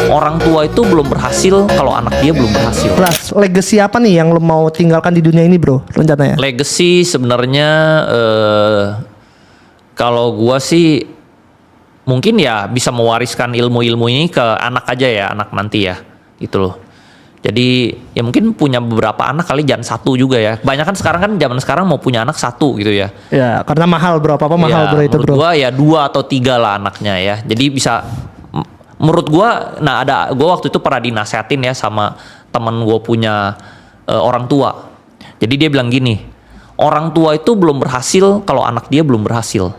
Orang tua itu belum berhasil kalau anak dia belum berhasil. Pras, legacy apa nih yang lo mau tinggalkan di dunia ini bro, rencananya? Legacy sebenarnya kalau gua sih mungkin ya bisa mewariskan ilmu-ilmu ini ke anak aja ya, anak nanti ya, gitu loh. Jadi ya mungkin punya beberapa anak kali, jangan satu juga ya. Kebanyakan sekarang kan zaman sekarang mau punya anak satu gitu ya. Ya karena mahal bro, apa mahal Ya, bro itu menurut bro. gua ya 2 atau 3 lah anaknya ya. Jadi bisa menurut gua, nah gua waktu itu pernah dinasehatin ya sama temen gua punya orang tua. Jadi dia bilang gini, orang tua itu belum berhasil kalau anak dia belum berhasil.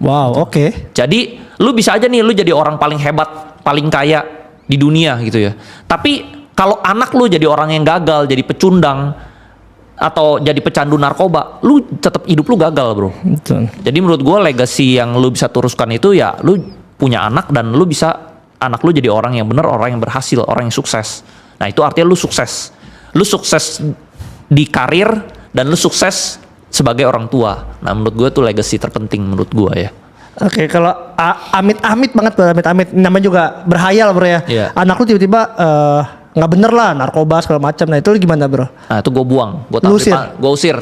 Wow, oke. Jadi lu bisa aja nih lu jadi orang paling hebat, paling kaya di dunia gitu ya. Tapi kalau anak lu jadi orang yang gagal, jadi pecundang atau jadi pecandu narkoba, lu tetap hidup lu gagal, bro. Betul. Jadi menurut gue legacy yang lu bisa teruskan itu ya lu punya anak dan lu bisa anak lu jadi orang yang benar, orang yang berhasil, orang yang sukses. Nah itu artinya lu sukses. Lu sukses di karir dan lu sukses sebagai orang tua. Nah menurut gue tuh legacy terpenting menurut gue ya. Oke, kalau amit-amit banget bro, amit-amit namanya juga berhayal bro ya. Iya. Anak lu tiba-tiba nggak bener lah, narkoba segala macam. Nah itu lu gimana bro? Nah itu gue buang, gue Lu usir?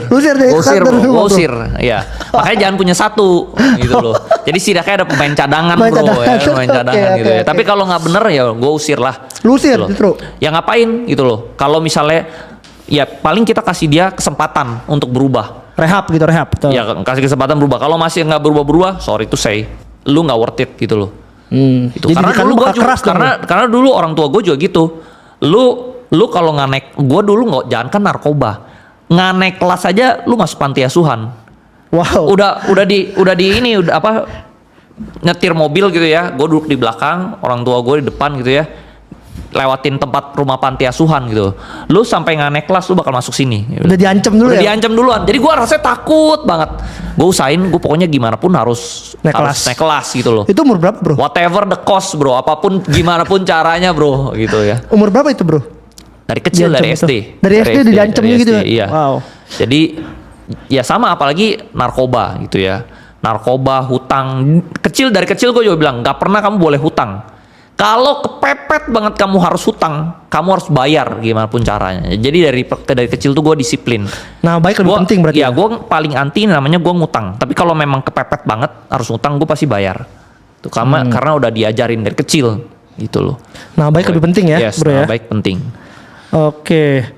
usir Deh, bro, kantor gue rumah, bro. usir, ya. Makanya jangan punya satu, gitu loh. Jadi setidaknya ada pemain cadangan Pemain bro, cadangan. ya, pemain cadangan Oke, gitu oke, ya. oke. Tapi kalau nggak bener ya gue usir lah. Lu usir gitu loh. justru? Ya ngapain gitu loh? Kalau misalnya, ya paling kita kasih dia kesempatan untuk berubah. Rehab gitu, rehab. Betul. Ya kasih kesempatan berubah. Kalau masih nggak berubah-berubah, sorry to say, lu nggak worth it gitu loh. Gitu. Jadi Karena kan dulu lu gua bakal juga, keras dong, karena dulu orang tua gue juga gitu. Lu kalau nggak naik, gue dulu nggak, jangan kan narkoba, nggak naik kelas aja, lu masuk panti asuhan. Wow. Udah di ini udah apa, nyetir mobil gitu ya, gue duduk di belakang, orang tua gue di depan gitu ya, lewatin tempat rumah panti asuhan gitu. Lu sampai nggak naik kelas, lu bakal masuk sini. Udah diancam dulu Udah ya? diancam duluan. Jadi gue rasanya takut banget. Gue usahain, gue pokoknya gimana pun harus naik kelas gitu loh. Itu umur berapa bro? Whatever the cost bro, apapun gimana pun caranya bro, gitu ya. Umur berapa itu bro? Dari kecil, Diancam dari itu. SD. Dari SD udah diancam dari gitu SD, ya? Iya. Wow. Jadi ya sama, apalagi narkoba gitu ya. Narkoba, hutang. Dari kecil gue juga bilang, gak pernah kamu boleh hutang. Kalau kepepet banget kamu harus hutang, kamu harus bayar gimana pun caranya. Jadi dari kecil tuh gue disiplin. Nah baik lebih penting berarti. Ya gue paling anti namanya gue ngutang. Tapi kalau memang kepepet banget harus ngutang, gue pasti bayar. Tuh karena udah diajarin dari kecil gitu loh. Nah baik lebih penting ya Yes, bro ya. baik penting. Oke.